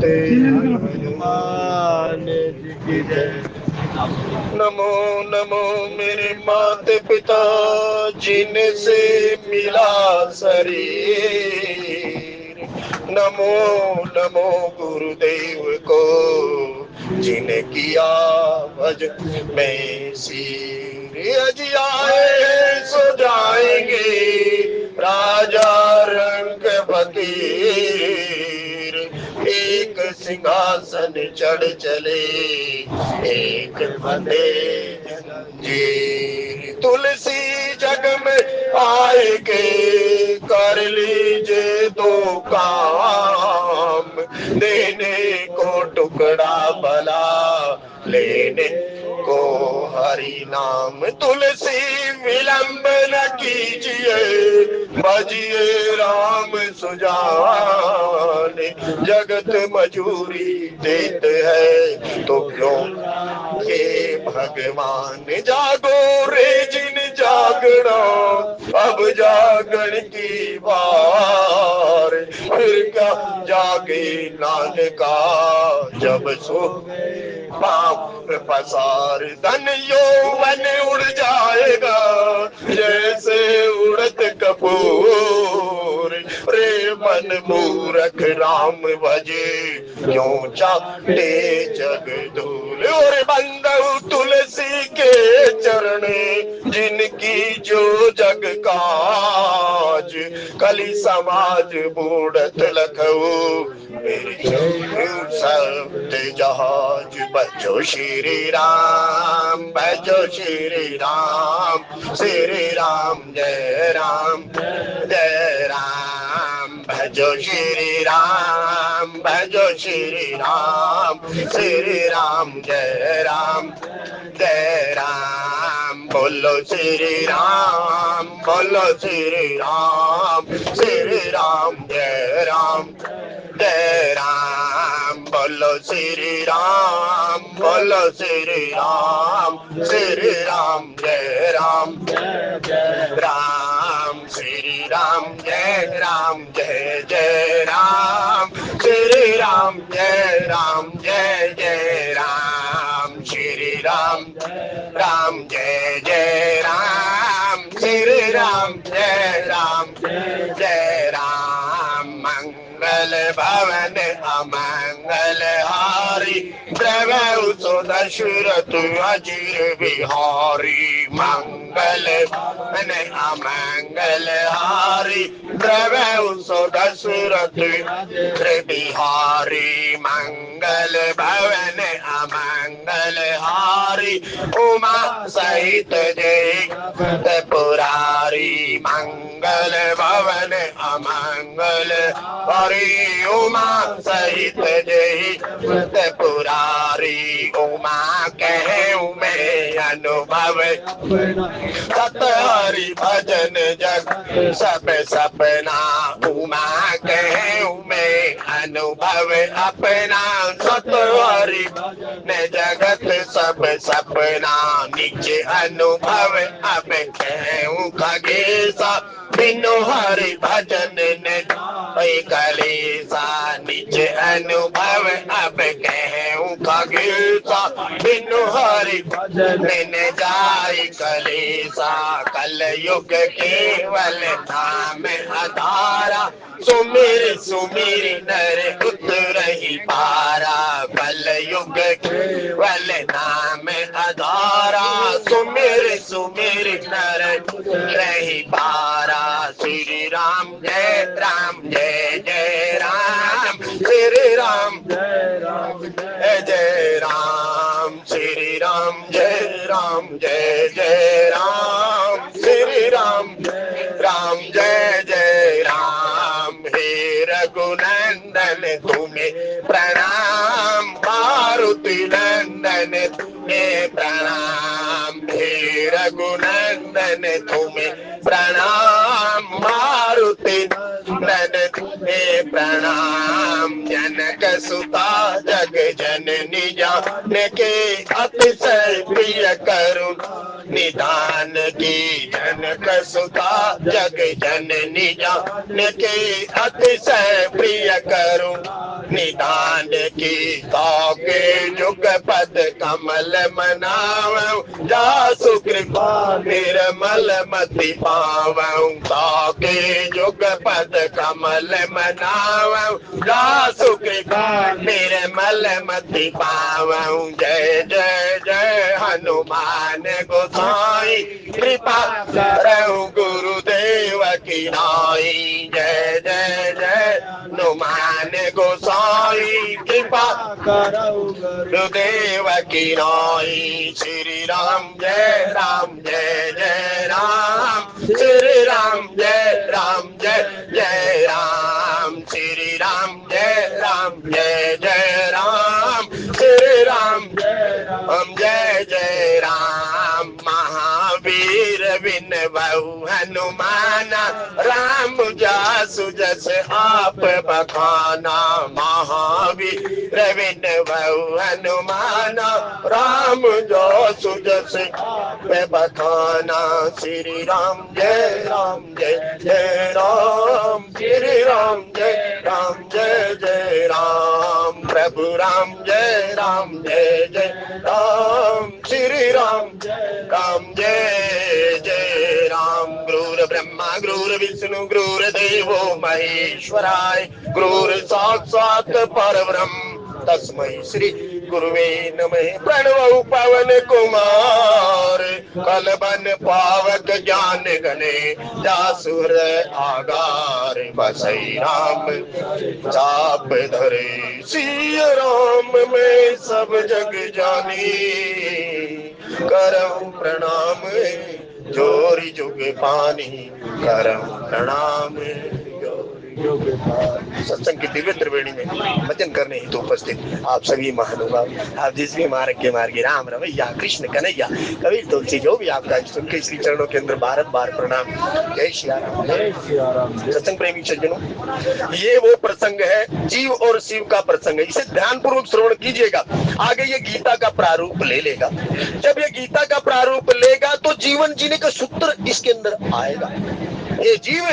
सत्य हनुमान जी की जय। नमो नमो मेरे माता पिता जिनसे मिला शरीर। नमो नमो गुरुदेव को जिन किया भज में सिर। अज आए सो जाएंगे राजा रंग फकीर। एक सिंहासन चढ़ चले एक बंदे जंजीर। तुलसी जग में आए के कर लीजे दो काम। देने को टुकड़ा भला लेने को हरि नाम। तुलसी विलंब न कीजिए भजिए राम सुजान। जगत मजूरी देते है तो क्यों ये भगवान। जागो रे जिन जागना अब जागण की बार। फिर क्या जागे नानका जब सो पाप पसार। धन यौवन उड़ जाएगा जैसे उड़त कपूर। रे मन मूरख राम भजे क्यों चाटे जग धूल। और बंदौ तुलसी के चरण जिनकी जो जग काज। कली समाज बूढ़त लखऊ मेरी सब जहाज। बजो श्री राम बजो श्री राम श्री राम जय राम जय राम। भजो श्री राम भजो श्री राम श्री राम जय राम जय राम। बोलो श्री राम बोलो श्री राम जय राम जय राम। बोलो श्री राम जय राम राम। श्री राम जय जय राम श्री राम जय जय राम। श्री राम जय जय राम श्री राम जय राम। मंगल भवन अमंगल हारी द्रवौ सो दशरथ अजीर बिहारी। मंगल भवन अमंगल हारी द्रवौ सो दशरथ बिहारी। मंगल भवन अमंगल हारी उमा सहित जय पुरारी। मंगल भवन अमंगल हारी उमा सहित जय पुरारी। उमा कहूँ मैं अनुभव सत हरि भजन जग सब सपना। उमा कहूँ मैं अनुभव अपना सत हरि भजन जगत सब सपना। नीचे अनुभव अब कहूँ खगेसा बिनु हरि भजन ने कलेसा। नीचे अनुभव अब कहूँ खगेसा बिनु हरि भजन ने जाय कलेसा। कल युग केवल नाम आधारा सुमिर सुमिर नर उतर ही पारा। कल युग केवल नाम आधारा सुमिर सुमिर नर रही पारा। श्री राम जय जय राम श्री राम जय राम। श्री राम जय जय राम श्री राम जय जय राम। हे रघुनंदन तुम्हें प्रणाम मारुति नंदन तुम्हें प्रणाम। हे रघुनंदन तुम्हें प्रणाम मारुति नंदन तुम्हें प्रणाम। जनक सुता जग जननी जान के अतिशय प्रिय करुण निदान की। जन नानक सुता जग जननी जान के अतिशय प्रिय करूं निदान की ताके जुग पद कमल मनावं जासु कृपा निर्मल मति पावं ताके जुग पद कमल मनावं जासु कृपा निर्मल मति पावं। जय जय जय हनुमान गोसाई कृपा करहु गुरुदेव की नाई। जय जय जय हनुमान गोसाई कृपा करहु गुरुदेव की नाई। श्री राम जय राम जय जय राम श्री राम जय राम जय जय राम श्री राम जय राम जय जय राम श्री राम जय जय राम। महावीर बिन बहु हनुमान राम जासु जस आप बखाना। महावीर बिन बहु हनुमान राम जासु जस आप बखाना। श्री राम जय जय राम श्री राम जय जय राम। प्रभु राम जय जय राम श्री राम जय जय राम। गुरुर् ब्रह्मा गुरुर् विष्णु गुरुर्देवो महेश्वराय गुरुर् साक्षात् परब्रह्म तस्मै श्री गुरुवे नमः। प्रणव पवन कुमार कल बन पावक ज्ञान गणे जासुर आगार बसई राम चाप धरे सिय राम में सब जग जानी। करऊं प्रणाम जोरी जुग पानी करऊं प्रणाम सत्संग की दिव्य त्रिवेणी में भजन करने हेतु उपस्थित आप सभी महानुभाव, आप जिस भी मार्ग के मार्गी राम रवैया कृष्ण कन्हैया कबीर तुलसी जो भी आपका सुनके श्री चरणों के अंदर बार बार प्रणाम। जय श्री राम जय श्री राम। सत्संग प्रेमी सज्जनों, ये वो प्रसंग है जीव और शिव का प्रसंग है, इसे ध्यान पूर्वक श्रवण कीजिएगा। आगे ये गीता का प्रारूप ले लेगा। जब ये गीता का प्रारूप लेगा तो जीवन जीने का सूत्र इसके अंदर आएगा। ये जीव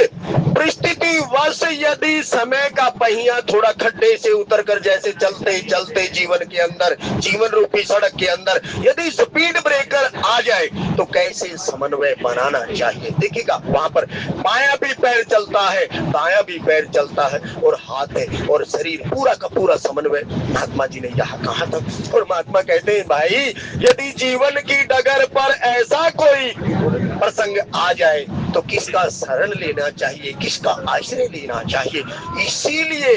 परिस्थिति वश यदि समय का पहिया थोड़ा खड्डे से उतरकर जैसे चलते चलते जीवन के अंदर जीवन रूपी सड़क के अंदर यदि स्पीड ब्रेकर आ जाए तो कैसे समन्वय बनाना चाहिए। देखिएगा वहां पर बायां भी पैर चलता है दायां भी पैर चलता है और हाथ है और शरीर पूरा का पूरा समन्वय महात्मा जी ने यहाँ कहा था। और महात्मा कहते हैं भाई यदि जीवन की डगर पर ऐसा कोई प्रसंग आ जाए तो किसका शरण लेना चाहिए, किसका आश्रय लेना चाहिए। इसीलिए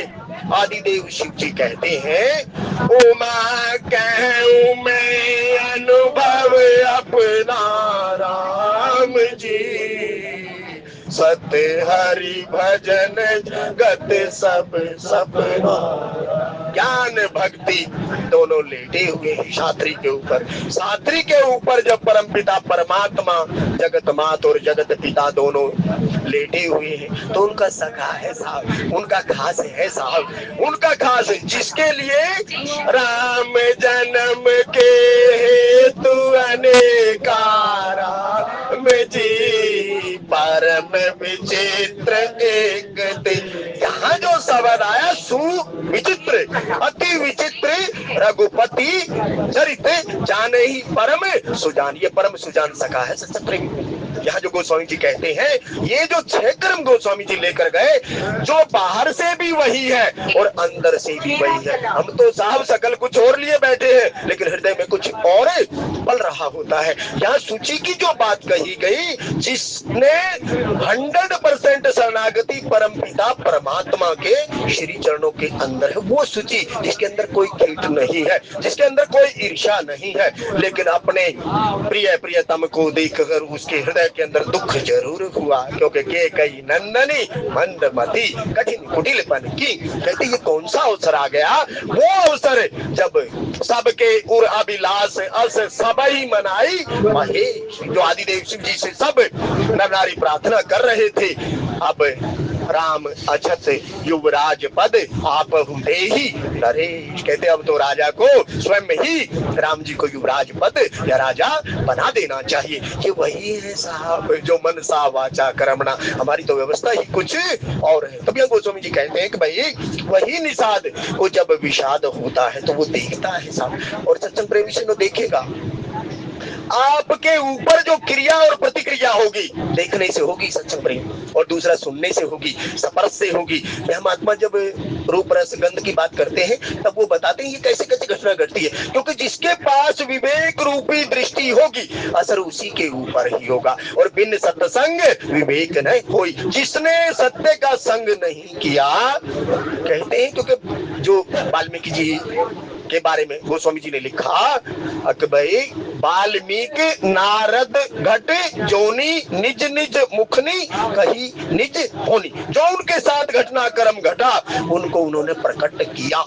आदिदेव शिव जी कहते हैं उमा कहूं मैं अनुभव अपना राम जी सत्य हरि भजन जगत सब सपना। ज्ञान भक्ति दोनों लेटे हुए हैं शास्त्री के ऊपर। शास्त्री के ऊपर जब परम पिता परमात्मा जगत मात और जगत पिता दोनों लेटे हुए हैं तो उनका सखा है साहब, उनका खास है साहब, उनका खास है जिसके लिए राम जन्म के हेतु अनेका राम जी परम विचित्र एक दिन। यहाँ जो शब्द आया सु विचित्र अति विचित्र रघुपति चरित्र जाने ही परम सुजान, ये परम सुजान सखा है सच्चा प्रेमी। यहाँ जो गोस्वामी जी कहते हैं ये जो 6 क्रम गोस्वामी जी लेकर गए जो बाहर से भी वही है और अंदर से भी वही है। हम तो साहब सकल कुछ और लिए बैठे हैं लेकिन हृदय में कुछ और पल रहा होता है। यहाँ सूची की जो बात कही गई जिसने 100% शरणागति परम पिता परमात्मा के श्री चरणों के अंदर है वो सूची जिसके अंदर कोई कीट नहीं है, जिसके अंदर कोई ईर्ष्या नहीं है, लेकिन अपने प्रिय प्रियतम को देखकर उसके हृदय के अंदर दुख जरूर हुआ क्योंकि के कई नंदनी मंदमती कठिन कुटिलपन की। कहते ये कौन सा अवसर आ गया, वो अवसर जब सबके उर अभिलाष अस सब ही मनाई महेश जो आदिदेव शिव जी से सब नर नारी प्रार्थना कर रहे थे। अब राम अछत युवराज पद आप देहि नरेश। कहते अब तो राजा को स्वयं ही राम जी को युवराज पद या राजा बना देना चाहिए। कि वही है साहब जो मन सा वाचा कर्मणा। हमारी तो व्यवस्था ही कुछ और है। तब गोस्वामी जी कहते हैं कि भाई वही निषाद को जब विषाद होता है तो वो देखता है साहब। और सत्संग प्रेमी से तो देखेगा आपके ऊपर जो क्रिया और प्रतिक्रिया होगी देखने से होगी सत्संग प्रेम, और दूसरा सुनने से होगी, स्पर्श से होगी। महात्मा जब रूप रस गंध की बात करते हैं तब वो बताते हैं ये कैसे कैसे घटना घटती है। क्योंकि जिसके पास विवेक रूपी दृष्टि होगी असर उसी के ऊपर ही होगा। और बिन सत्संग विवेक नहीं होई। जिसने सत्य का संग नहीं किया, कहते हैं क्योंकि जो वाल्मीकि जी के बारे में गोस्वामी जी ने लिखा कि भाई वाल्मीकि नारद घट जोनी निज निज मुखनी कही निज होनी। जो उनके साथ घटना कर्म घटा उनको उन्होंने प्रकट किया।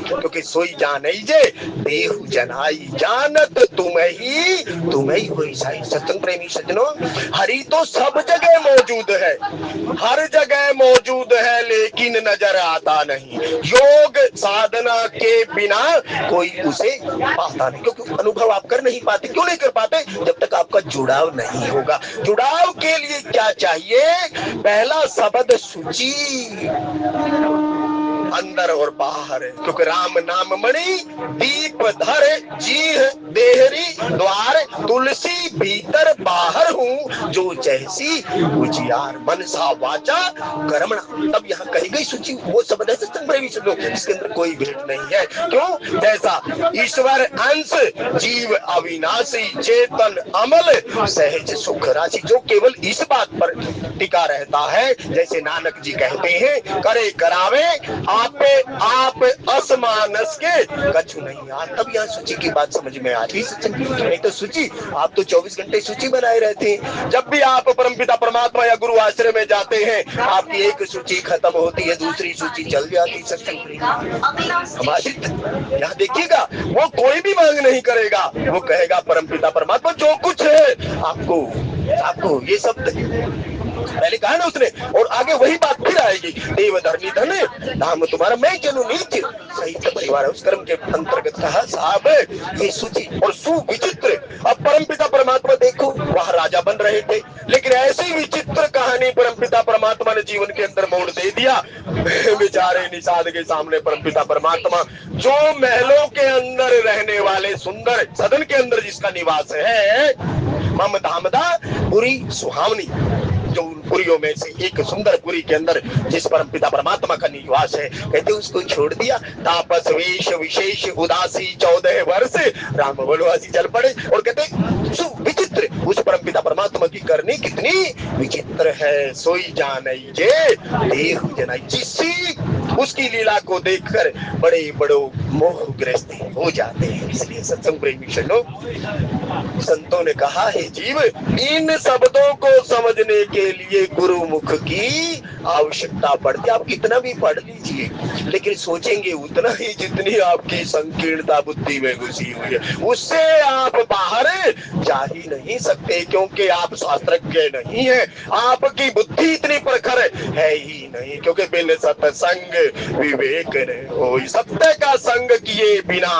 क्योंकि सोई जाने जे देहु जनाई जानत तुम्हें ही होई साई। सत्संग प्रेमी सज्जनों, हरि तो सब जगह मौजूद है, हर जगह मौजूद है, लेकिन नजर आता नहीं। योग साधना के बिना कोई उसे पाता नहीं। क्योंकि अनुभव आप कर नहीं पाते। क्यों नहीं कर पाते? जब तक आपका जुड़ाव नहीं होगा। जुड़ाव के लिए क्या चाहिए? पहला शब्द सूची अंदर और बाहर। क्योंकि राम नाम मणि दीप धर जीह देहरी द्वार तुलसी भीतर बाहर हूँ जो जैसी उजियार मनसा वाचा कर्मणा। तब यहाँ कही गई सूची वो शब्द है सत्संग प्रेमी शब्दों, इसके अंदर कोई भेद नहीं है। क्यों? जैसा ईश्वर अंश जीव अविनाशी चेतन अमल सहज सुख राशि, जो केवल इस बात पर टिका रहता है। जैसे नानक जी कहते हैं करे करावे आपे आप असमानस के कछु नहीं आ। तब यहाँ सूची की बात समझ में आती है। नहीं तो सूची आप तो 24 घंटे सूची बनाए रहते हैं। जब भी आप परमपिता परमात्मा या गुरु आश्रय में जाते हैं आपकी एक सूची खत्म होती है, दूसरी सूची चल जाती है। हमारी यहाँ देखिएगा वो कोई भी मांग नहीं करेगा, वो कहेगा परमपिता परमात्मा जो कुछ है आपको ये सब पहले कहा ना उसने, और आगे वही बात फिर आएगी। देव धरनी धन धाम तुम्हारा मैं चलू नीच सहित परिवार है। उस कर्म के अंतर्गत कहा साहब ये सूची और सुविचित्र। अब परमपिता परमात्मा देखो वह राजा बन रहे थे, लेकिन ऐसी विचित्र कहानी परमपिता परमात्मा ने जीवन के अंदर मोड़ दे दिया। बेचारे निषाद के सामने परमपिता परमात्मा जो महलों के अंदर रहने वाले सुंदर सदन के अंदर जिसका निवास है मम धामदा पुरी सुहावनी, जो पुरियों में से एक सुंदर पुरी के अंदर जिस परमपिता परमात्मा का निवास है, कहते उसको छोड़ दिया। तापस वेश विशेष उदासी 14 वर्ष राम वनवासी चल पड़े। और कहते सुविचित्र उस परमपिता परमात्मा की करनी कितनी विचित्र है। सोई जानई जे देहु जनाई। जिसी उसकी लीला को देखकर बड़े बड़ो मोहग्रस्त हो जाते हैं। इसलिए सत्संग प्रेमी संतों ने कहा है जीव इन शब्दों को समझने के लिए गुरुमुख की आवश्यकता पड़ती है। आप कितना भी पढ़ लीजिए लेकिन सोचेंगे उतना ही जितनी आपकी संकीर्णता बुद्धि में घुसी हुई है, उससे आप बाहर जा ही नहीं सकते। क्योंकि आप शास्त्रज्ञ नहीं है, आपकी बुद्धि इतनी प्रखर है ही नहीं। क्योंकि बिन सत्संग विवेक नहीं हो। सत्य का संग किए बिना,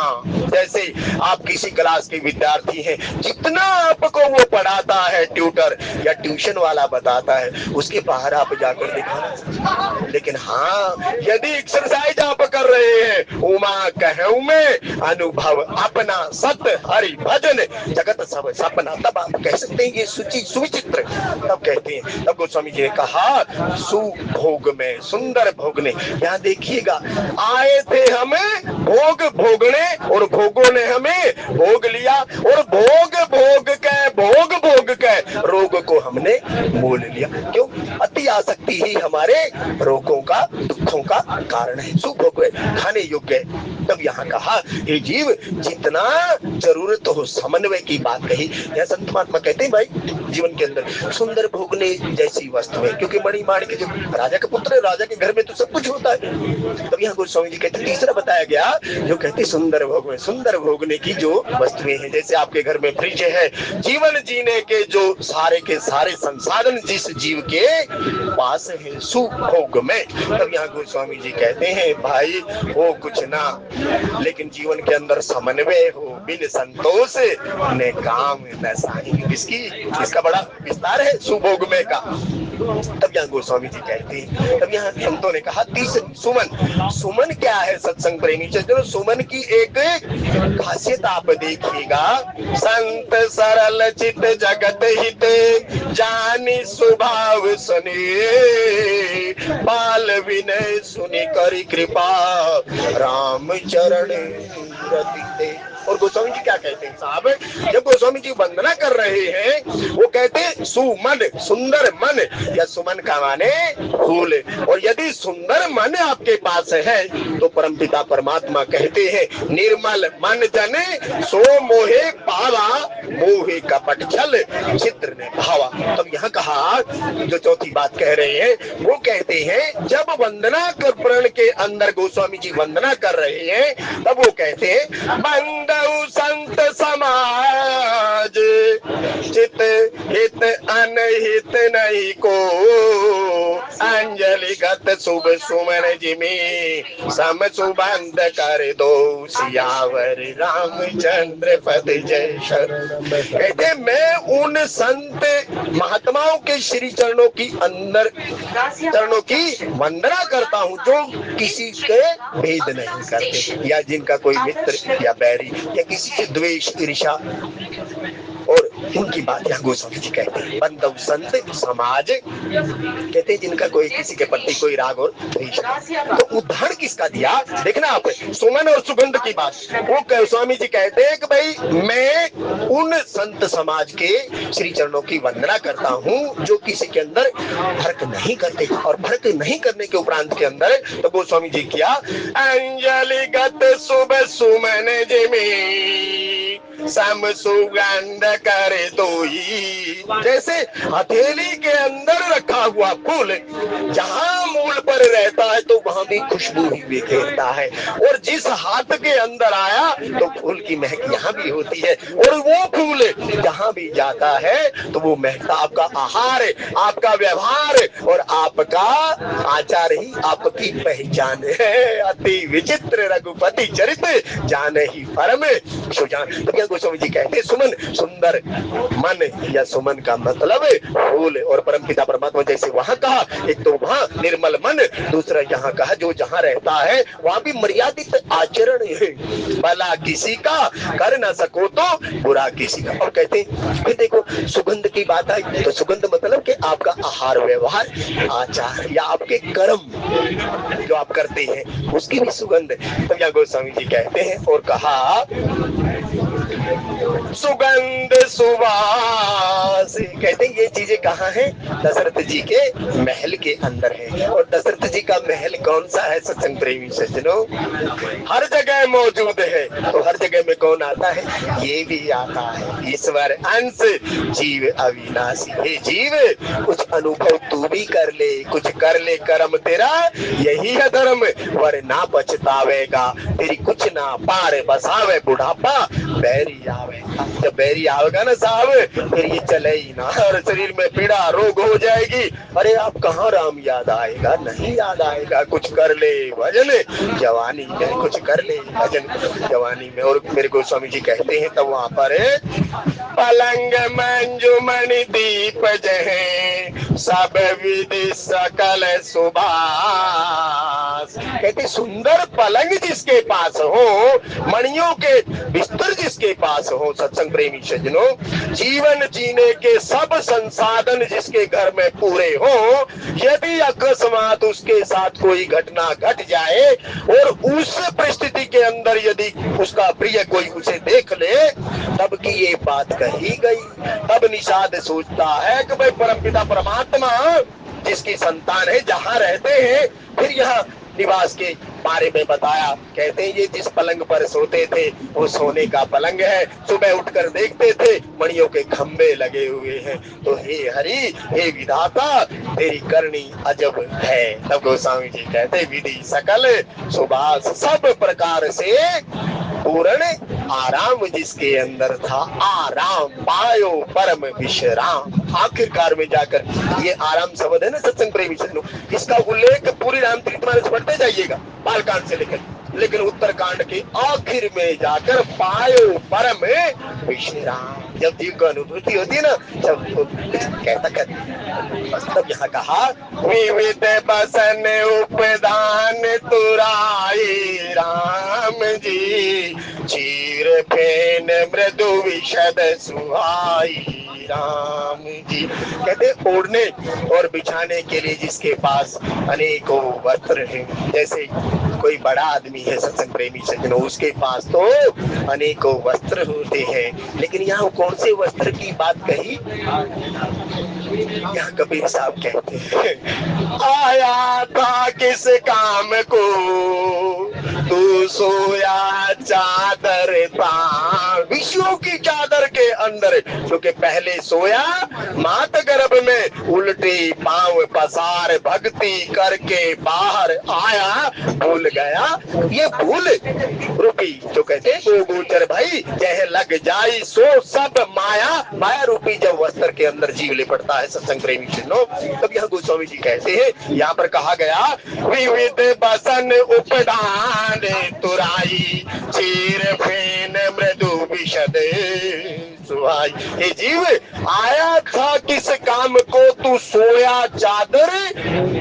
जैसे आप किसी क्लास के विद्यार्थी हैं, जितना आपको वो पढ़ाता है ट्यूटर या ट्यूशन वाला बताता है उसके बाहर आप जाकर दिखाना। लेकिन हाँ यदि एक्सरसाइज आप कर रहे हैं उमा कहूं में अनुभव अपना सत्य हरि भजन जगत सब सपना, तब आप कह सकते हैं ये सूची सुविचित्र। तब कहते हैं, तब गोस्वामी जी ने कहा सुभोग में सुंदर भोगने। यहाँ देखिएगा आए थे हमें भोग भोगने और भोगों ने हमें भोग लिया, और भोग भोग के रोग को हमने मोल लिया। क्यों? अति आसक्ति ही हमारे रोगों का दुखों का कारण है। सुभोग खाने योग्य। तब यहाँ कहा ये जीव जितना जरूरत हो समन्वय की बात कही। यह संत महात्मा कहते हैं भाई जीवन के अंदर सुंदर भोगने जैसी वस्तु है। क्योंकि मणि माणिक जो राजा का पुत्र है, राजा के घर में तो सब कुछ होता है। तब यहाँ गोस्वामी जी कहते तीसरा बताया गया जो कहते सुंदर भोग में सुंदर भोगने की जो वस्तुएं हैं। जैसे आपके घर में फ्रिज है, जीवन जीने के जो सारे के सारे संसाधन जिस जीव के पास है सुभोग में। तब यहाँ गोस्वामी जी कहते हैं भाई हो कुछ ना, लेकिन जीवन के अंदर समन्वय हो, बिन संतोष ने काम न साही। इसका बड़ा विस्तार है सुभोग में का। तब यहाँ गोस्वामी जी कहते हैं, तब यहाँ संतों ने कहा तीसरी सुमन। सुमन क्या है सत्संग प्रेमी चलो, सुमन की एक खासियत आप देखिएगा, संत सरल चित जगत हित जानी स्वभाव सने, बाल विनय सुनि करी कृपा राम चरण रति। और गोस्वामी जी क्या कहते हैं साहब, जब गोस्वामी जी वंदना कर रहे हैं वो कहते हैं सुमन, सुंदर मन, या सुमन का माने फूल। और यदि सुंदर मन आपके पास है तो परमपिता परमात्मा कहते हैं निर्मल मन जने सो मोहे पावा, मोहे कपट छल चित्र ने भावा। तब यहाँ कहा जो चौथी बात कह रहे हैं वो कहते हैं जब वंदना कर प्रण के अंदर गोस्वामी जी वंदना कर रहे हैं तब वो कहते हैं बंदऊ संत समाज चित हित अनहित नहीं को, अंजलि गत शुभ सुमन जिमी सम सुबंध कर दो, सियावर रामचंद्र पद जय शरण। कहते मैं उन संत महात्माओं के श्री चरणों की अंदर चरणों की वंदना करता हूँ जो किसी के भेद नहीं करते, या जिनका कोई मित्र या बैरी या किसी से द्वेष ईर्षा। और उनकी बात यहाँ गोस्वामी जी कहते हैं बंधु संत समाज, कहते हैं जिनका कोई किसी के प्रति कोई राग और द्वेष। तो उदाहरण किसका दिया देखना आप, सुमन और सुगंध की बात। वो गोस्वामी जी कहते हैं कि भाई मैं उन संत समाज के श्री चरणों की वंदना करता हूँ जो किसी के अंदर फर्क नहीं करते। और फर्क नहीं करने के उपरांत के अंदर तो गोस्वामी जी किया अंजलि गत शुभ सुमन जिमी सम सुगंध करे दोई। जैसे हथेली के अंदर रखा हुआ फूल जहाँ मूल पर रहता है तो वहां भी खुशबू ही बिखेरता है, और जिस हाथ के अंदर आया तो फूल की महक यहाँ भी होती है, और वो फूल जहाँ भी जाता है तो वो महकता। आपका आहार, आपका व्यवहार और आपका आचार ही आपकी पहचान है। अति विचित्र रघुपति चरित जाने ही परम सुजान। तो गोस्वामी जी कहते हैं सुमन सुंदर मन, या सुमन का मतलब फूल। और परमपिता परमात्मा जैसे वहां कहा, एक तो वहां निर्मल मन, दूसरा यहाँ कहा जो जहाँ रहता है वहां भी मर्यादित आचरण है, भला किसी का कर ना सको तो बुरा किसी का। और कहते हैं फिर देखो सुगंध की बात आई तो सुगंध मतलब कि आपका आहार व्यवहार आचार या आपके कर्म जो आप करते हैं उसकी भी सुगंध। तो यहाँ गोस्वामी जी कहते हैं और कहा सुगंध सुवास। कहते हैं ये चीजें कहाँ हैं? दशरथ जी के महल के अंदर है। और दशरथ जी का महल कौन सा है सत्संग प्रेमी सज्जनों? हर जगह मौजूद है। तो हर जगह में कौन आता है? ये भी आता है ईश्वर अंश जीव अविनाशी। हे जीव कुछ अनुभव तू भी कर ले, कुछ कर ले कर्म तेरा यही है धर्म, वर ना पछतावेगा तेरी कुछ ना पार बसावे बुढ़ापा बैरी आवेगा। जब बैरी आवेगा ना साहब फिर ये चले ही ना, और शरीर में पीड़ा रोग हो जाएगी। अरे आप कहाँ राम याद आएगा? नहीं याद आएगा। कुछ कर ले भजन जवानी में, कुछ कर ले भजन जवानी में। और मेरे गोस्वामी जी कहते हैं तब वहां पर पलंग मंजुमणि दीप जहे सब विधि सकल सुभाष। कहते सुंदर पलंग जिसके पास हो, मणियों के बिस्तर जिसके पास हो सत्संग प्रेमी सज्जनों, जीवन जीने के सब संसाधन जिसके घर में पूरे हो, यदि अकस्मात उसके साथ कोई घटना घट जाए और उस परिस्थिति के अंदर यदि उसका प्रिय कोई उसे देख ले, तब की ये बात कही गई। तब निषाद सोचता है कि भाई परमपिता परमात्मा जिसकी संतान है जहाँ रहते हैं। फिर यहाँ निवास के बारे में बताया, कहते हैं ये जिस पलंग पर सोते थे वो सोने का पलंग है। सुबह उठकर देखते थे मणियों के खंभे लगे हुए हैं। तो हे हरि, हे विधाता, तेरी करनी अजब है। तब गोस्वामी जी कहते विधि सकल सुभाष, सब प्रकार से पूर्ण आराम जिसके अंदर था, आराम पायो परम विश्राम। आखिरकार में जाकर ये आराम शब्द है ना सत्संग प्रेमी सज्जनों, इसका उल्लेख पूरी रामचरितमानस पढ़ते जाइएगा बालकांड से लेकर, लेकिन उत्तरकांड के आखिर में जाकर पायो परम विश्राम। जब जीव को अनुभूति होती है ना, जब कहता तब यहाँ कहा विविध बसन उपदान तुराई राम जी, चीर फेन मृदु विशद सुहाई राम जी। कहते ओढ़ने और बिछाने के लिए जिसके पास अनेकों वस्त्र हैं, जैसे कोई बड़ा आदमी है सत्संग प्रेमी सज्जनों, उसके पास तो अनेकों वस्त्र होते हैं, लेकिन यहाँ कौन से वस्त्र की बात कही? यहाँ कबीर साहब कहते हैं आया था किस काम को तू सोया चादर था, विश्वों की चादर के अंदर, क्योंकि पहले सोया मात गर्भ में, उल्टी पांव पसार भक्ति करके बाहर आया, भूल गया ये भूल रूपी, तो कहते वो गोचर भाई जह लग जाई सो सब माया, माया रूपी जब वस्त्र के अंदर जीव लिपटता है सत्संग प्रेमी सुनो, तब यहाँ गोस्वामी जी कहते हैं, यहाँ पर कहा गया विविध बसन उपदान तुराई, चीर फेन मृदु विशद सुहाई। हे जीव आया था किस काम को तू सोया चादर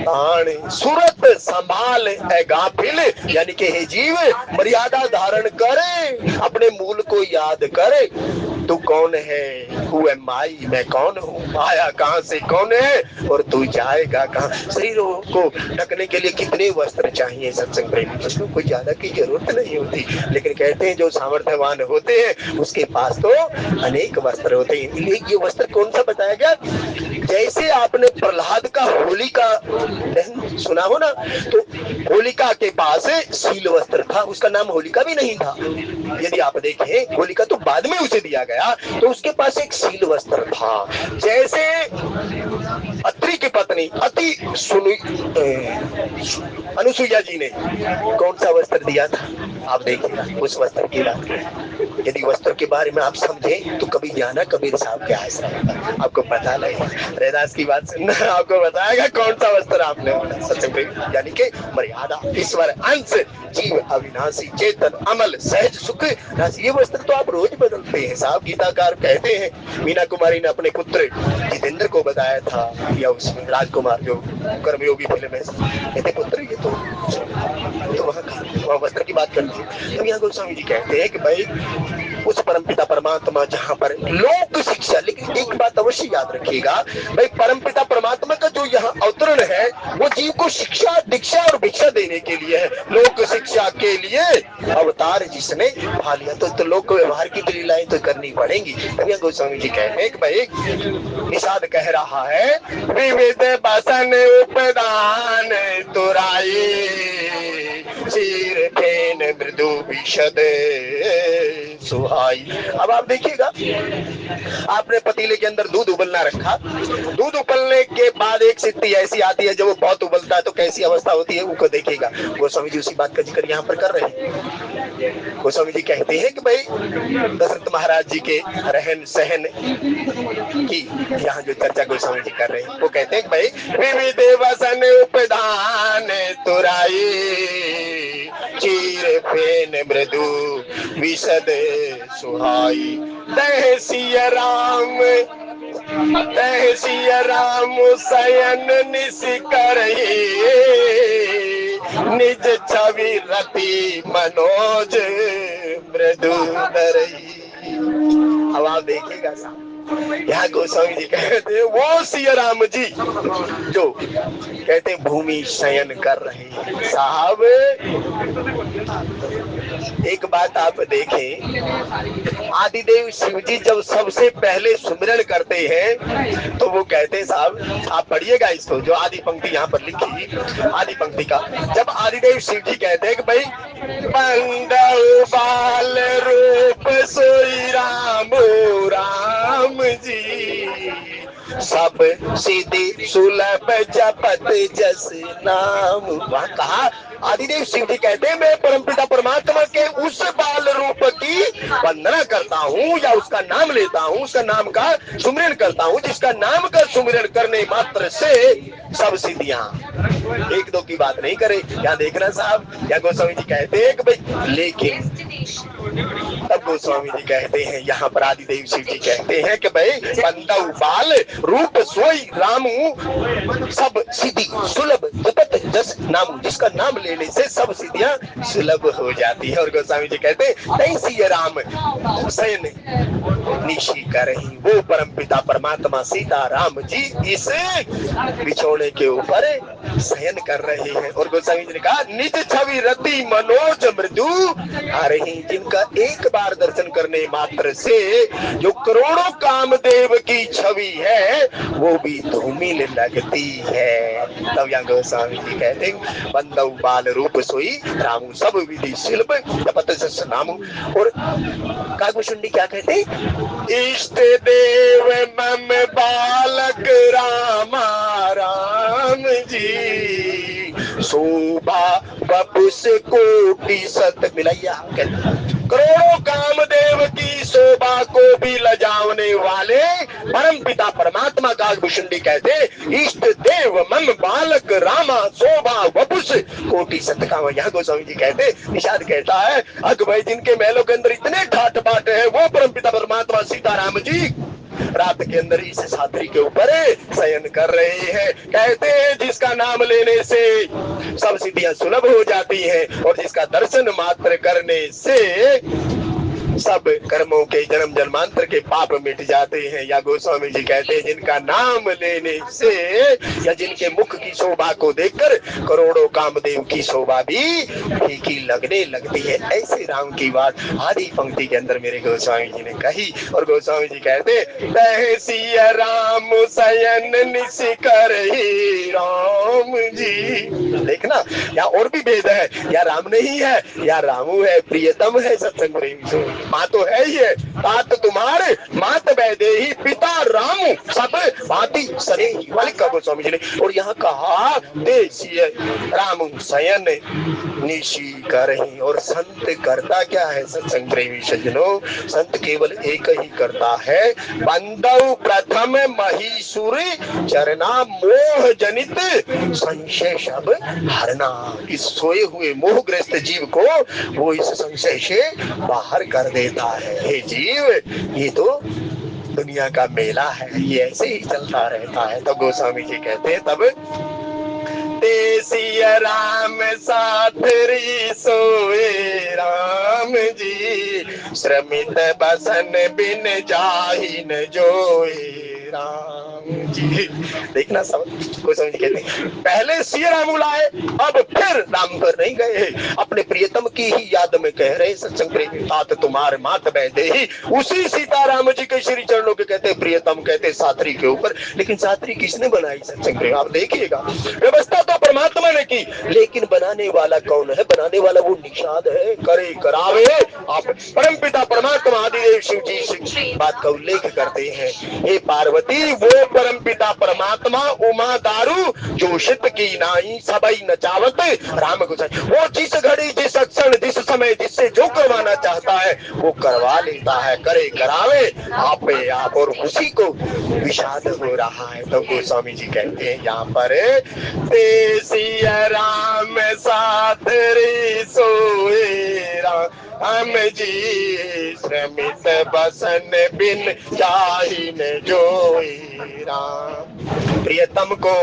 तान, सूरत संभाल है गाफिल, यानी कि हे जीव मर्यादा धारण करे, अपने मूल को याद करे, तू कौन है? Who am I? मैं कौन हूँ? आया कहाँ से, कौन है और तू जाएगा कहाँ? शरीरों को ढकने के लिए कितने वस्त्र चाहिए सत्संग प्रेमी, उसको कोई ज्यादा की जरूरत नहीं होती, लेकिन कहते हैं जो सामर्थ्यवान होते हैं उसके पास तो अनेक वस्त्र होते हैं। ये वस्त्र कौन सा बताया गया? जैसे आपने प्रहलाद का होलिका दहन सुना हो ना, तो होलिका के पास शील वस्त्र था, उसका नाम होलिका भी नहीं था। यदि आप देखें होलिका तो बाद में उसे दिया गया, तो उसके पास एक शील वस्त्र था। जैसे अत्रि की पत्नी अति अनुसुईया जी ने कौन सा वस्त्र दिया था, आप देखिए उस वस्त्र की बात करें। यदि वस्त्र के बारे में आप समझें तो कभी जाना कबीर साहब के आश्रम पर, आपको पता लगेगा। रैदास की बात सुनना, आपको बताएगा कौन सा वस्त्र आपने सत्संग, यानी कि मर्यादा, ईश्वर, अंश, जीव, अविनाशी, चेतन, अमल, सहज, सुख, ये वस्त्र तो आप रोज बदलते हैं साहब। गीताकार कहते हैं मीना कुमारी ने अपने पुत्र जितेंद्र को बताया था, या उसमें राजकुमार जो कर्मयोगी फिल्म है, कहते पुत्र ये तो वहाँ वस्त्र की बात करती है। तो यहाँ गोस्वामी जी कहते हैं कि भाई उस परमपिता परमात्मा जहाँ पर लोक शिक्षा, लेकिन एक बात अवश्य याद रखिएगा भाई, परमपिता परमात्मा का जो यहाँ अवतरण है वो जीव को शिक्षा, दीक्षा और भिक्षा देने के लिए है। लोक शिक्षा के लिए अवतार जिसने भा लिया, तो लोक व्यवहार की लीलाएं तो करनी पड़ेंगी। तब यहाँ गोस्वामी जी कहते हैं कि भाई निषाद कह रहा है विविध बसन उपदान तुराई, चीर फेन मृदु विशद सुहाई। अब आप देखिएगा, आपने पतीले के अंदर दूध उबलना रखा, दूध उबलने के बाद एक स्थिति ऐसी आती है जब वो बहुत उबलता है तो कैसी अवस्था होती है वो देखिएगा। गोस्वामी जी उसी बात का जिक्र यहाँ पर कर रहे हैं। गोस्वामी जी कहते हैं कि भाई दशरथ महाराज जी के रहन सहन की यहाँ जो चर्चा गोस्वामी जी कर रहे हैं, वो कहते हैं कि भाई विविध वसन उपदान तुराई, चीर फेन मृदु विशद सुहाई। तह सिया राम सयन निस करही, निज छवि रति मनोज मृदु धरही। अब आप देखिएगा साहब, यहाँ गोस्वामी जी कहते हैं वो सिया राम जी जो कहते हैं भूमि शयन कर रहे हैं। साहब एक बात आप देखें, आदिदेव शिव जी जब सबसे पहले सुमिरन करते हैं तो वो कहते हैं, साहब आप पढ़िएगा इसको, जो आदि पंक्ति यहाँ पर लिखी आदि पंक्ति का, जब आदिदेव शिव जी कहते हैं कि भाई बंदौ बाल रूप सोई राम राम जी, सब सीधी सुलभ जपत जस नाम। वहाँ कहा आदिदेव शिव जी कहते हैं मैं परमपिता परमात्मा के उस बाल रूप वंदना करता हूँ या उसका नाम लेता हूँ, उसका नाम का सुमिरन करता हूँ, जिसका नाम का सुमिरन करने मात्र से सब सिद्धियां। एक दो की बात नहीं करे। यहाँ देखना साहब, या गोस्वामी जी कहते हैं कि भाई लेकिन, तब गोस्वामी जी कहते हैं यहाँ पर आदिदेव शिव जी कहते हैं कि भाई बंदौ बाल रूप सोई रामू सब सिद्धि सुलभ जपत जस नाम, जिसका नाम लेने से सब सिद्धियां सुलभ हो जाती है। और गोस्वामी जी कहते हैं नहीं सिय राम सयन निशी करही, वो परम पिता परमात्मा सीता राम जी इस बिछोने के ऊपर शयन कर रहे हैं। और गोस्वामी जी ने कहा निज छवि रति मनोज मृदु आ रही, जिनका एक बार दर्शन करने मात्र से जो करोड़ों कामदेव की छवि है वो भी धूमिल लगती है। तब यहाँ गोस्वामी जी कहते हैं बंदौ बाल रूप सोई रामू सब विधि शिल्प जपत जस नामू। और कागभूषुंडी क्या कहते हैं, इष्ट देव मम बालक रामा राम जी शोभा बपुस कोटि सत मिलैया। करोड़ों कामदेव की शोभा को भी लजावने वाले परम पिता परमात्मा कागभूषुंडी कहते इष्ट देव मम बालक रामा शोभा वपुष कोटि सत का। यहाँ गोस्वामी जी कहते निषाद कहता है अग भाई जिनके महलों के अंदर इतने ठाट बाट है वो परम पिता परमात्मा सीताराम जी रात के अंदर इस छात्री के ऊपर शयन कर रहे हैं। कहते हैं जिसका नाम लेने से सब सिद्धियां सुलभ हो जाती हैं और जिसका दर्शन मात्र करने से सब कर्मों के जन्म जन्मांतर के पाप मिट जाते हैं। या गोस्वामी जी कहते हैं जिनका नाम लेने से या जिनके मुख की शोभा को देखकर करोड़ों कामदेव की शोभा भी फीकी लगने लगती है। ऐसे राम की बात आदि पंक्ति के अंदर मेरे गोस्वामी जी ने कही। और गोस्वामी जी कहते तहसिया राम शयन निश करहि राम जी। देखना यहाँ और भी भेद है, या राम नहीं है या रामू है, प्रियतम है सत्संग प्रेमी। माँ तो है ही है, तात तुम्हारे मात वैदेही पिता रामू सब भांति सरे वालिका गोस्वामी जी ने। और यहाँ कहा देशीय रामू शयन निशी करहि। और संत करता क्या है सत्संग प्रेमी सज्जनों, संत केवल एक ही करता है बंदौ प्रथम महीसुर चरना मोह जनित संशय सब हरना। इस सोए हुए मोहग्रस्त जीव को वो इस संशय से बाहर कर देता है। हे जीव ये तो दुनिया का मेला है, ये ऐसे ही चलता रहता है। तो गोस्वामी जी कहते हैं तब तेसिया राम साथरी सोए राम जी श्रमित बसन बिन जाहि न जोए राम जी। देखना सब गोस्वामी जी कहते हैं पहले सिया राम लाए अब फिर राम पर नहीं गए, अपने प्रियतम की ही याद में कह रहे सत्संग प्रेमी तात तुम्हारे मात वैदेही। उसी सीताराम जी के श्री चरणों के कहते प्रियतम कहते साथरी के ऊपर। लेकिन साथरी किसने बनाई सत्संग प्रेमी, आप देखिएगा व्यवस्था तो परमात्मा ने की, लेकिन बनाने वाला कौन है, बनाने वाला वो निषाद है, करे करावे आप परम पिता परमात्मा आदिदेव शिव जी बात का उल्लेख करते हैं। हे पार्वती वो परम पिता परमात्मा उमा दारू जोशित की नाई सबई नचावत राम गुसाई। वो जिस घड़ी जिस क्षण जिस समय जिससे जो करवाना चाहता है वो करवा लेता है, करे करावे आपे आप। और उसी को विषाद हो रहा है। तो गोस्वामी जी कहते हैं यहाँ पर तेसिया राम साथ रे सोए राम जी श्रमित बसन बिन जाहि न जोए राम। प्रियतम को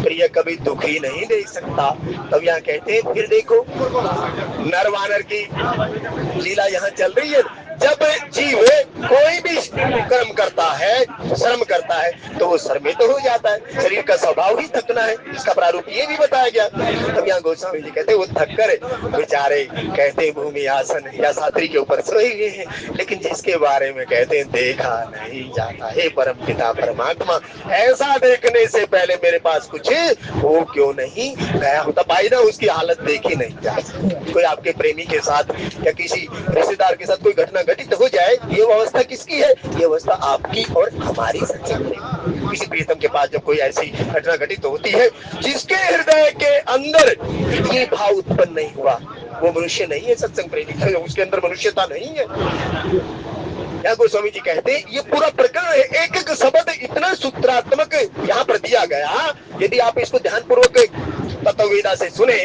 प्रिय कभी दुखी नहीं दे सकता। तब यहाँ कहते हैं फिर देखो नर वानर की लीला यहाँ चल रही है। जब जीव कोई भी कर्म करता है श्रम करता है तो वो शर्मित हो जाता है, शरीर का स्वभाव ही थकना है, इसका प्रारूप ये भी बताया गया। तब यहाँ गोस्वामी जी कहते वो थक कर बेचारे कहते भूमि आसन या सात्री के ऊपर सोए हुए हैं, लेकिन जिसके बारे में कहते हैं देखा नहीं जाता। हे परम पिता परमात्मा ऐसा देखने से पहले मेरे पास कुछ हो क्यों नहीं गया होता। भाई ना उसकी हालत देखी नहीं जा सकती। कोई आपके प्रेमी के साथ या किसी रिश्तेदार के साथ कोई घटना घटित हो जाए, ये अवस्था किसकी है, ये अवस्था आपकी और हमारी सच्चाई। किसी प्रियतम के पास जब कोई ऐसी घटना घटित होती है जिसके हृदय के अंदर ये भाव उत्पन्न नहीं हुआ, वो मनुष्य नहीं है सत्संग प्रेमी, उसके अंदर मनुष्यता नहीं है। यहाँ गोस्वामी जी कहते हैं ये पूरा प्रकरण है, एक एक शब्द इतना सूत्रात्मक यहाँ पर दिया गया। यदि आप इसको ध्यानपूर्वक तत्ववेदा से सुने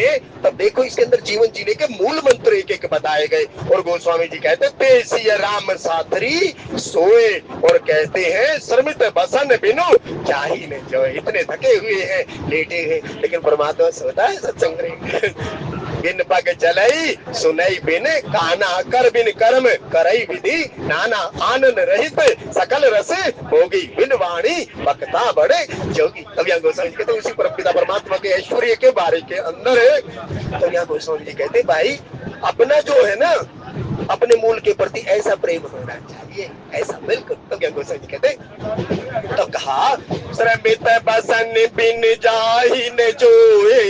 तब देखो इसके अंदर जीवन जीने के मूल मंत्र एक एक बताए गए। और गोस्वामी जी कहते हैं पेशिय राम साथरी सोए, और कहते हैं श्रमित बसन बिनु चाही ने जो, इतने थके हुए हैं, लेटे हैं, लेकिन परमात्मा सोता है सत्संग में। बिन पग चलई सुनई बिन काना, कर बिन कर्म करई विधि नाना, आनंद रहित सकल रस होगी बिन वाणी बक्ता बड़े जोगी। तब यहाँ गोस्वामी जी कहते हैं उसी परमपिता परमात्मा के ऐश्वर्य के बारे के अंदर है। तो यहाँ गोस्वामी जी कहते भाई अपना जो है ना, अपने मूल के प्रति ऐसा प्रेम होना चाहिए, ऐसा बिल्कुल। तो क्या गोस्वामी जी कहते तो कहा श्रमित बसन बिन जाहि न जोए।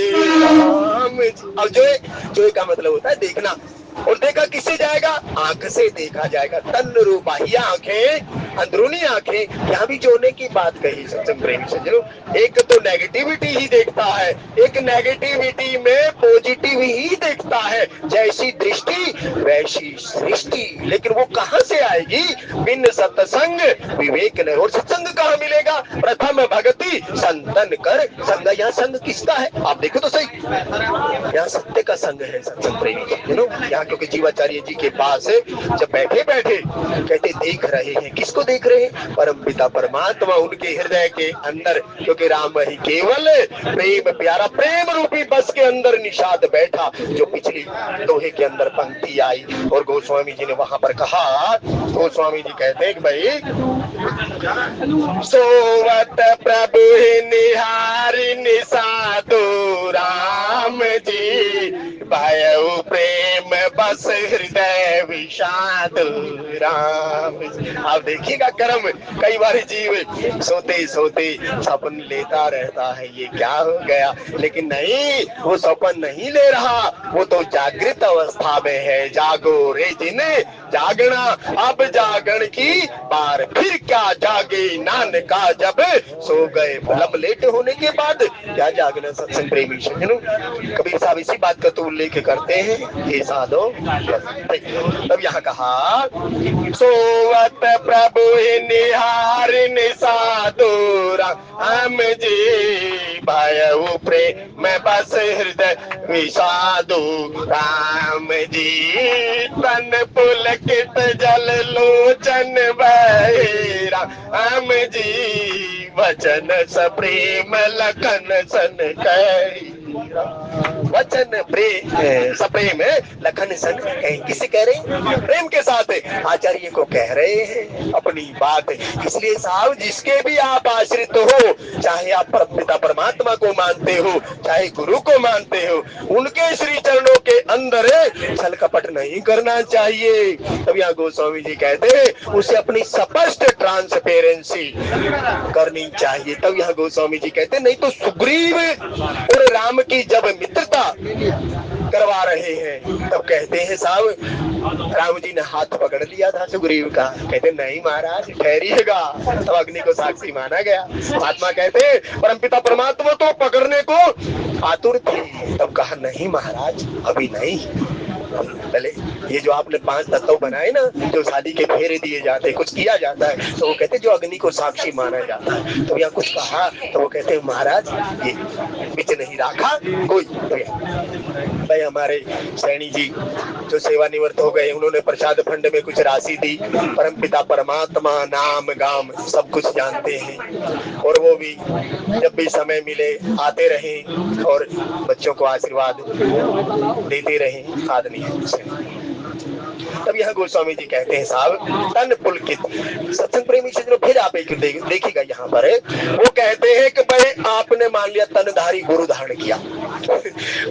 अब जोए का मतलब होता है देखना, और देखा किससे जाएगा? आंख से देखा जाएगा। तन रूपाही आंखें, अंदरूनी आंखें। यहाँ भी जोड़ने की बात कही सत्संग प्रेमी सज्जनों, एक तो नेगेटिविटी ही देखता है, एक नेगेटिविटी में पॉजिटिव ही देखता है। जैसी दृष्टि वैसी सृष्टि, लेकिन वो कहाँ से आएगी? बिन सत्संग विवेक नहीं। और सत्संग कहाँ मिलेगा? प्रथम भक्ति संतन कर संग। यहाँ संग किसका है आप देखो तो सही, यहाँ सत्य का संग है सत्संग प्रेमी सज्जनों। यहाँ क्योंकि जीवाचार्य जी के पास जब बैठे बैठे कहते देख रहे हैं, किसको देख रहे हैं? परम पिता परमात्मा उनके हृदय के अंदर, क्योंकि राम ही केवल प्रेम प्यारा, प्रेम रूपी बस के अंदर निषाद बैठा। जो पिछली दोहे के अंदर पंक्ति आई और गोस्वामी जी ने वहां पर कहा, गोस्वामी जी कहते हैं कि भाई सोवत प्रभु निहारी निषादो राम जी, भयउ प्रेम बस हृदय विषाद राम। आप देखिएगा कर्म, कई बार जीव सोते सोते सपन लेता रहता है, ये क्या हो गया, लेकिन नहीं, वो सपन नहीं ले रहा, वो तो जागृत अवस्था में है। जागो रे जिन्हें जागना, अब जागरण की बार, फिर क्या जागे नानका जब सो गए। मतलब लेट होने के बाद क्या जागना? सत्संग प्रेमी कबीर साहब इसी बात का तो उल्लेख करते हैं, ये साधो। तब यहाँ कहा सोवत प्रभु निहार निषादो राम जी, भयउ प्रेम बस हृदय विषादो राम जी, तन पुलकित जल लोचन बहे राम जी, वचन सप्रेम लखन सन कही। वचन प्रेम सप्रेम लखन सन कही। किसे कह रहे हैं? प्रेम के साथ आचार्य को कह रहे हैं अपनी बात। इसलिए साहब जिसके भी आप आश्रित हो, चाहे आप पिता परमात्मा को मानते हो, चाहे गुरु को मानते हो, उनके श्री चरणों के अंदर छल कपट नहीं करना चाहिए। तब यहाँ गोस्वामी जी कहते हैं उसे अपनी स्पष्ट ट्रांसपेरेंसी करनी चाहिए। तब यहाँ गोस्वामी जी कहते हैं नहीं तो सुग्रीव और राम की जब मित्रता करवा रहे हैं तब कहते हैं साहब राम जी ने हाथ पकड़ लिया था सुग्रीव का, कहते नहीं महाराज ठहरिएगा, तब अग्नि को साक्षी माना गया। महात्मा कहते परमपिता परमात्मा तो पकड़ने को आतुर थे, तब कहा नहीं महाराज अभी नहीं, पहले ये जो आपने 5 तत्व बनाए ना, जो शादी के फेरे दिए जाते, कुछ किया जाता है, तो वो कहते जो अग्नि को साक्षी माना जाता है। तो यहाँ कुछ कहा तो वो कहते महाराज ये बीच नहीं रखा कोई। भाई हमारे सैनी जी जो सेवानिवृत्त हो गए, उन्होंने प्रसाद फंड में कुछ राशि दी। परमपिता परमात्मा नाम गाम सब कुछ जानते हैं, और वो भी जब भी समय मिले आते रहे और बच्चों को आशीर्वाद देते रहे, आदमी है। तब यह गोस्वामी जी कहते हैं साहब तन पुलकित। सत्संग प्रेमी से फिर आप एक देखिएगा यहाँ पर वो कहते हैं कि भाई आपने मान लिया तनधारी गुरु धारण किया,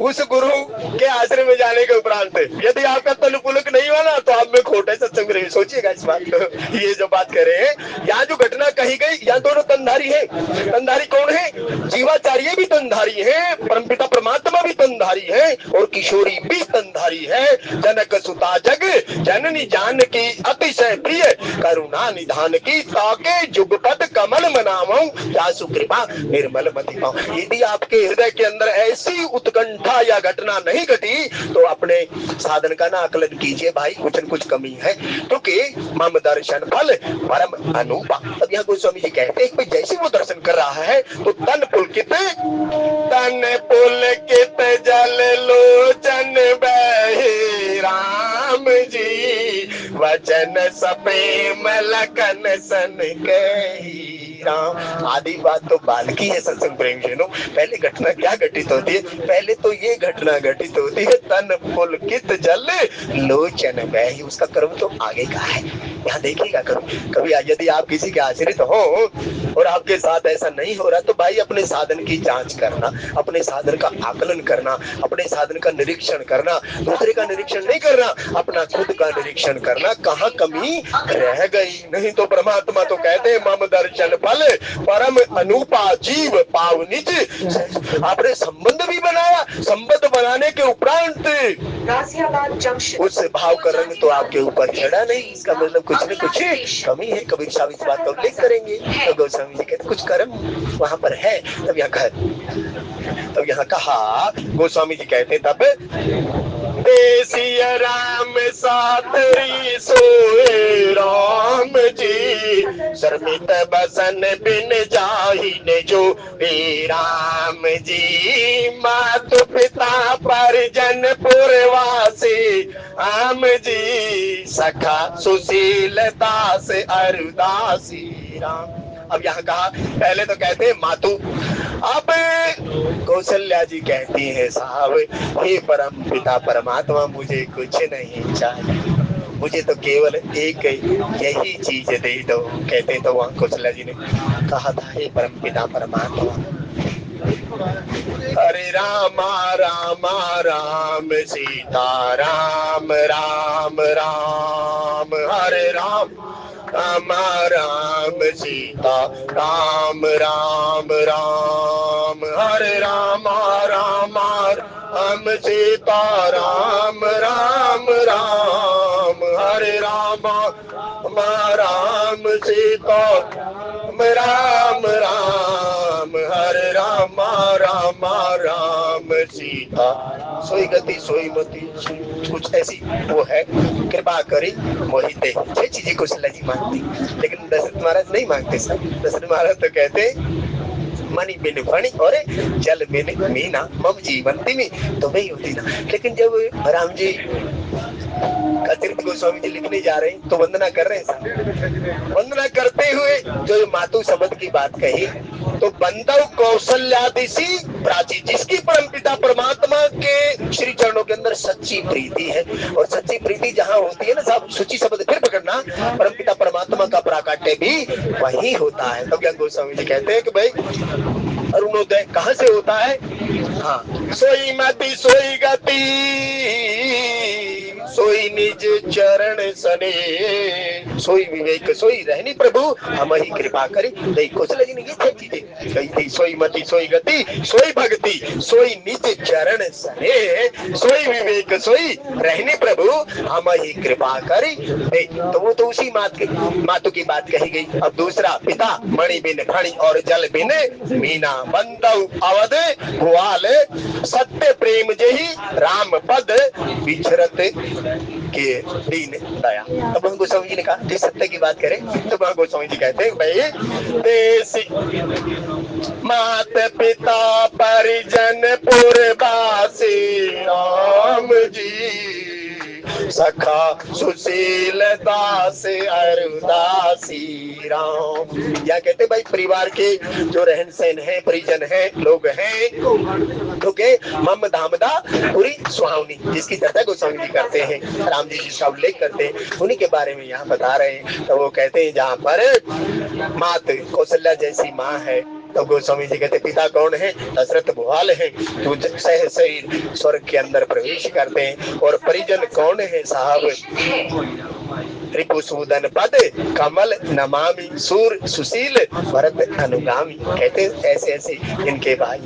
उस गुरु के आश्रय में जाने के उपरांत यदि आपका तन पुलक नहीं हुआ ना तो आप में खोट है। सत्संग प्रेमी सोचिएगा इस बात को। ये जो बात कर रहे हैं, यहाँ जो घटना कही गई, यहाँ दोनों तनधारी है। तनधारी कौन है? जीवाचार्य भी तनधारी है, परमपिता परमात्मा भी तनधारी है, और किशोरी भी तनधारी है। जनक सुता जग जननी जानकी अतिशय प्रिय करुणा निधान की ताके जुगपद कमल मनावऊं जासु कृपा निर्मल मति पाऊं। यदि आपके हृदय के अंदर ऐसी उत्कंठा या घटना नहीं घटी तो अपने साधन का ना आकलन कीजिए भाई, कुछ न कुछ कमी है, क्योंकि मम दर्शन फल परम अनुपा। अब यहाँ गोस्वामी जी कहते हैं कि जैसे वो दर्शन कर रहा है तो तन पुलकित जल लोचन बहे राम जी वचन सप्रेम लखन सन कही राम। आदि बात तो बाल की है सत्संग प्रेम जनो। पहले घटना क्या घटित होती है? पहले तो ये घटना घटित होती है तन पुलकित जल लोचन बहे। उसका कर्म तो आगे का है, यहाँ देखिएगा। कभी यदि आप किसी के आश्रित हो और आपके साथ ऐसा नहीं हो रहा तो भाई अपने साधन की जांच करना, अपने साधन का आकलन करना, अपने साधन का निरीक्षण करना, दूसरे का निरीक्षण नहीं करना, अपना खुद का निरीक्षण करना, कहाँ कमी रह गई। नहीं तो परमात्मा तो कहते हैं मम दर्शन फल परम अनुपा जीव पाव निज। आपने संबंध भी बनाया, संबंध बनाने के उपरांत उस भाव का रंग तो आपके ऊपर चढ़ा नहीं। इसका मतलब कुछ न कुछ कमी है। कबीर साहब इस बात का उल्लेख करेंगे तो गोस्वामी जी कहते कुछ कर्म वहां पर है। तब यहाँ कहा गोस्वामी जी कहते तब देसिया राम सातरी सोए राम जी शर्मित बसन बिन जाहि ने जो राम जी मातु पिता परिजन पुरवासी राम जी सखा सुशील दास अरुदासी राम। अब यहाँ कहा पहले तो कहते हैं मातु, अब कौशल्या जी कहती है साहब हे परम पिता परमात्मा मुझे कुछ नहीं चाहिए, मुझे तो केवल एक यही चीज दे दो। कहते तो वहाँ कौशल्या जी ने कहा था हे परम पिता परमात्मा हरे रामा रामा राम सीता राम राम राम हरे राम राम राम सीता राम राम राम हरे राम राम राम सीता राम राम राम हरे राम राम सीता राम राम हरे राम राम राम सीता सोई गति सोई मति कुछ ऐसी वो है। कृपा करी मोहिते छह चीजें कौशल्या जी मांगती, लेकिन दशरथ महाराज नहीं मांगते सर। दशरथ महाराज तो कहते मणि बिन फणी और जल बिन मीना मम जीवंती में तो वही होती ना। लेकिन जब राम जी अतिरिक्त गोस्वामी जी लिखने जा रहे हैं तो वंदना कर रहे हैं। वंदना करते हुए जो मातु शब्द की बात कही तो बंदव कौशल्यादिशी प्राची, जिसकी परमपिता परमात्मा के श्री चरणों के अंदर सच्ची प्रीति है। और सच्ची प्रीति जहाँ होती है ना साहब, सूची शब्द फिर पकड़ना, परमपिता परमात्मा का प्राकट्य भी वही होता है। तब तो गोस्वामी जी कहते हैं कि भाई अरुणोदय कहाँ से होता है? हाँ, सोई मति सोई गति सोई निज चरण सने सोई विवेक सोई रहनी प्रभु हम ही कृपा करी। कौशल्या जी ने ये छह चीजें कही थी, सोई मति सोई गति सोई भक्ति सोई निज चरण सने सोई विवेक सोई रहनी प्रभु हम ही कृपा करी। तो वो तो उसी मातु की बात कही गई। अब दूसरा पिता मणि बिन फणी और जल बिन मीना बंदव अवध ग्वाल सत्य प्रेम जही राम पद विचरत के दीन दया। अब हम गोस्वामी जी ने कहा जिस सत्य की बात करें तो वहाँ गोस्वामी जी कहते हैं भाई देश मात पिता परिजन पुरवासी राम जी सखा सुशील दास अरुदासी राम। या कहते भाई परिवार के जो रहन सहन है, परिजन है, लोग हैं, क्योंकि मम धामदा पूरी सुहावनी जिसकी चर्चा गोस्वामी जी करते हैं, राम जी जिसका उल्लेख करते हैं, उन्हीं के बारे में यहाँ बता रहे हैं। तो वो कहते हैं जहाँ पर मात कौशल्या जैसी माँ है तो गोस्वामी जी कहते पिता कौन है? दशरथ भुआल है, तो सहसैर स्वर्ग के अंदर प्रवेश करते हैं। और परिजन कौन है साहब? त्रिपुसूदन पद कमल नमामि सूर सुशील भरत अनुगामी। कहते ऐसे ऐसे इनके भाई।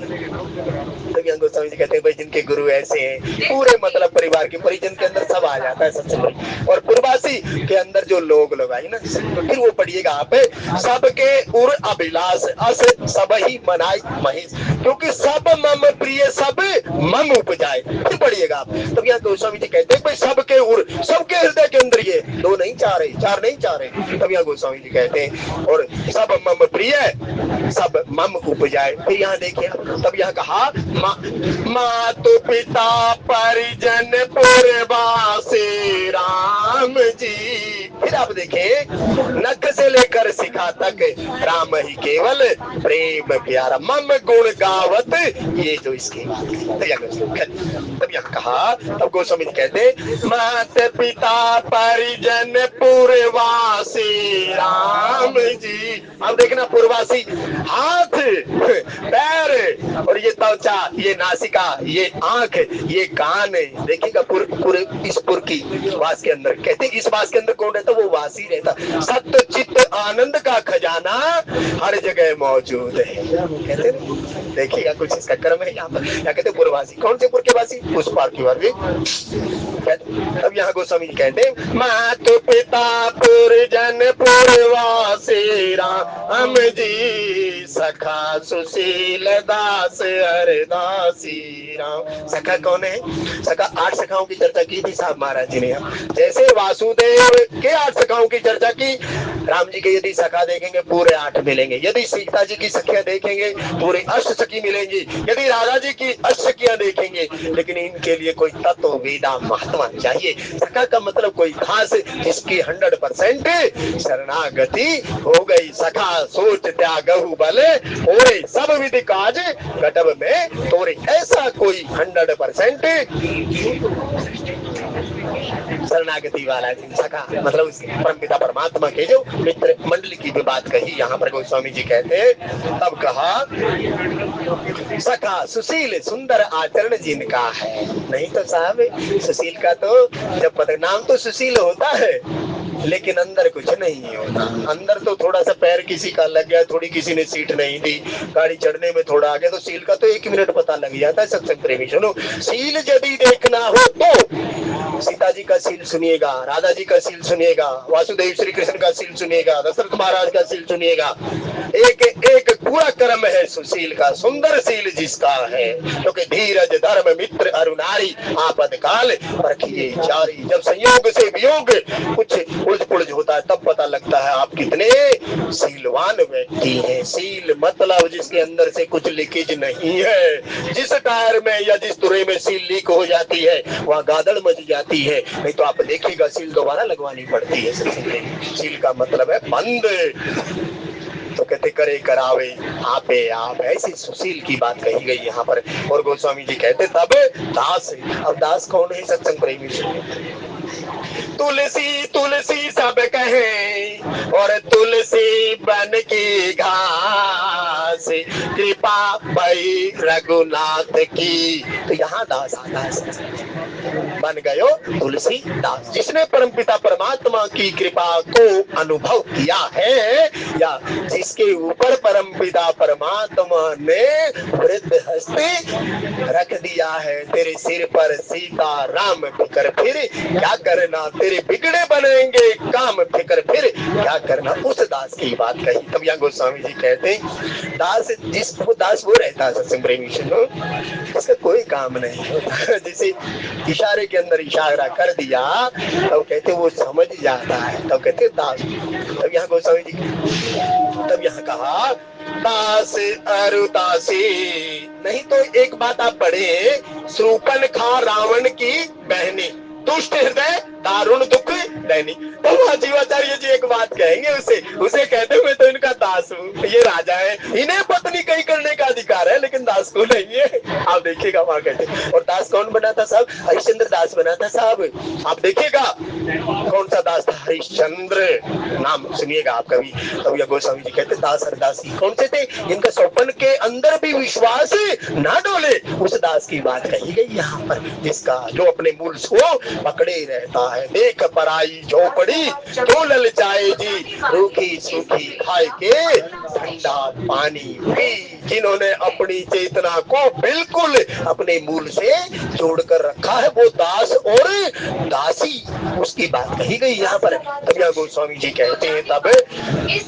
तो तभी यहाँ गोस्वामी जी कहते हैं भाई जिनके गुरु ऐसे हैं, पूरे मतलब परिवार के परिजन के अंदर सब आ जाता है सबसे बड़ी। और पूर्वासी के अंदर जो लोग लगाई ना, तो फिर वो पढ़िएगा आप, सबके उर अभिलाष अस सब ही मनाई महेश, क्योंकि सब मम प्रिय सब मम उपजाए। फिर पढ़िएगा आप, तब यहाँ गोस्वामी जी कहते हैं भाई सबके उर, सबके हृदय के अंदर, ये दो नहीं चार है, चार नहीं चार है। तब यहाँ गोस्वामी जी कहते हैं और सब मम प्रिय सब मम उपजाए। फिर यहाँ देखिए, तब यहाँ कहा मातु पिता परिजन पूर्वासी राम जी। फिर आप देखें, नख से लेकर शिखा तक राम ही केवल प्रेम प्यारा, मम गुण गावत, ये जो इसकी तब यहाँ कहा, तब गोस्वामी कहते मात पिता परिजन पूर्वासी राम जी। अब देखना, पूर्वासी हाथ पैर और ये त्वचा, ये नासिका, ये आंख, ये कान, देखिएगा पूरे इस पुर की वास के अंदर। कहते इस वास के अंदर कौन रहता? वो वासी रहता। सत्य चित्त आनंद का खजाना हर जगह मौजूद है। कहते देखिएगा कुछ इसका क्रम है यहाँ पर। क्या कहते पूर्ववासी, कौन से पुर के वासी? उस पार की वासी। अब यहाँ गोस्वामी जी कहते मातु पिता पुरजन पूर्वासी राम जी, सखा सुशील दास हरदासी राम। सखा कौन है? सखा 8 सखाओं की चर्चा की थी साहब महाराज जी ने। जैसे वासुदेव के 8 सखाओं की चर्चा की, राम जी के यदि सखा देखेंगे पूरे 8 मिलेंगे। यदि सीता जी की सखियां देखेंगे पूरे 8 सखी मिलेंगी। यदि राधा जी की 8 सखियां देखेंगे, लेकिन इनके लिए कोई तत्व वेदा महात्मा चाहिए। सखा का मतलब कोई खास जिसकी 100% शरणागति हो गई। सखा सोच त्यागहु बल होए सब विधि काज घटब में तोरे, ऐसा कोई 100% शरणागति वाला जी सखा, मतलब परमपिता परमात्मा के जो मित्र मंडली की भी बात कही यहाँ पर गोस्वामी जी कहते हैं। तब कहा सखा सुशील सुंदर आचरण जिनका है। नहीं तो साहब सुशील का तो जब पता, नाम तो सुशील होता है लेकिन अंदर कुछ नहीं होता। अंदर तो थोड़ा सा पैर किसी का लग गया, थोड़ी किसी ने सीट नहीं दी, गाड़ी चढ़ने में थोड़ा आ गया, तो सील का तो 1 मिनट पता लग जाता है। सत्संग प्रेमी सुनो, सील यदि देखना हो तो सीता जी का सील सुनिएगा, राधा जी का सील सुनिएगा, वासुदेव श्री कृष्ण का सील सुनिएगा, दशरथ महाराज का सील सुनिएगा। एक एक पूरा क्रम है सुशील का, सुंदर सील जिसका है। क्योंकि धीरज धर्म मित्र अरुणारी आपद काल परखिए चारी। जब संयोग से वियोग कुछ उलझ पुलझ होता है तब पता लगता है आप कितने सीलवान व्यक्ति हैं। सील मतलब जिसके अंदर से कुछ लीकेज नहीं है। जिस टायर में या जिस तुरे में सील लीक हो जाती है वहाँ गादड़ मच जाती है, नहीं तो आप देखिएगा सील दोबारा लगवानी पड़ती है। सील का मतलब है बंद। तो कहते करे करावे आपे आप, ऐसी सुशील की बात कही गई यहाँ पर। और गोस्वामी जी कहते तब दास। अब दास कौन है? सत्संग प्रेमी। तुलसी तुलसी सब कहे और तुलसी बन की घास, कृपा भई रघुनाथ की। तो यहाँ दास आता है, बन गयो तुलसी दास। जिसने परमपिता परमात्मा की कृपा को अनुभव किया है, या जिसके ऊपर परमपिता परमात्मा ने वृद्ध हस्ते रख दिया है। तेरे सिर पर सीता राम फिकर फिर क्या करना, तेरे बिगड़े बनेंगे काम फिकर फिर क्या करना, उस दास की बात कही। तब यहाँ गोस्वामी जी कहते हैं दास, जिसको दास वो रहता है सत्संग प्रेमी सुनो, इसका कोई काम नहीं होता। जिसे इशारे के अंदर इशारा कर दिया तब कहते वो समझ जाता है, तब कहते दास। तब यहाँ गोस्वामी जी, तब यहाँ कहा दास अरुदासी। नहीं तो एक बात आप पढ़े, शूर्पणखा रावण की बहनी, दुष्ट हृदय दारुण दुख दैनी। तो जीवाचार्य जी एक बात कहेंगे उसे कहते मैं तो इनका दास हूँ। ये राजा है, इन्हें पत्नी कहीं करने का अधिकार है लेकिन दास को नहीं है। आप देखिएगा वहां कहते। और दास कौन बना था साहब? हरिश्चंद्र दास बना था साहब। आप देखिएगा कौन सा दास था? हरिश्चंद्र नाम सुनिएगा आप कभी। कभी गोस्वामी जी कहते दास और दासी कौन से थे, इनका स्वप्न के अंदर भी विश्वास ना डोले, उस दास की बात कही गई यहाँ पर, जिसका जो अपने मूल को पकड़े रहता है। देख पराई झोपड़ी तो ललचाएगी, रूखी सूखी खाए के ठंडा पानी पी। जिन्होंने अपनी चेतना को बिल्कुल अपने मूल से जोड़कर रखा है वो दास और दासी, उसकी बात कही गई यहाँ पर। तब यहाँ गोस्वामी जी कहते हैं तब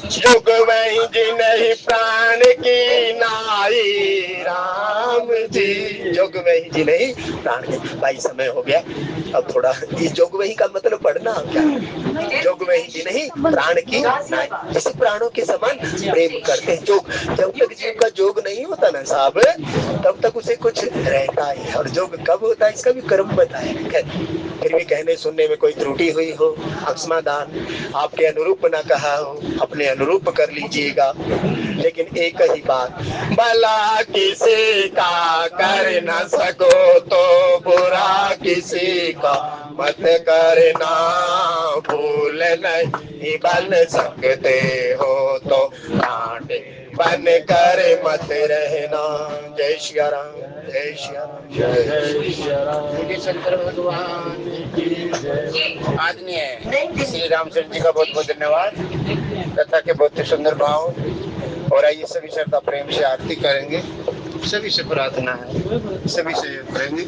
जुग वही जी नहीं प्राण की नाई राम जी, जुग वही जी नहीं प्राण की। भाई समय हो गया, अब थोड़ा इस जोग वही का मतलब पढ़ना क्या, जोग वही जी नहीं प्राण की नाई, जिसे प्राणों के समान प्रेम करते हैं। जोग जब तक जीव का जोग नहीं होता ना साहब, तब तक उसे कुछ रहता है, और जोग कब होता है इसका भी कर्म बताया। फिर भी कहने सुनने में कोई त्रुटि हुई हो, अक्षमादान, आपके अनुरूप ना कहा हो, अपने अनुरूप कर लीजिएगा। लेकिन एक ही बात, भला किसी का कर न सको तो बुरा किसी का मत करना, भूल नहीं बन सकते हो तो कांटे बन कर मत रहना। जय श्री राम, जय श्री राम, जय श्री राम। शंकर भगवान की आदरणीय श्री रामचंद्र जी का बहुत बहुत धन्यवाद। कथा के बहुत ही सुंदर भाव, और आइए सभी श्रद्धा प्रेम से आरती करेंगे। सभी से प्रार्थना है, सभी से करेंगे।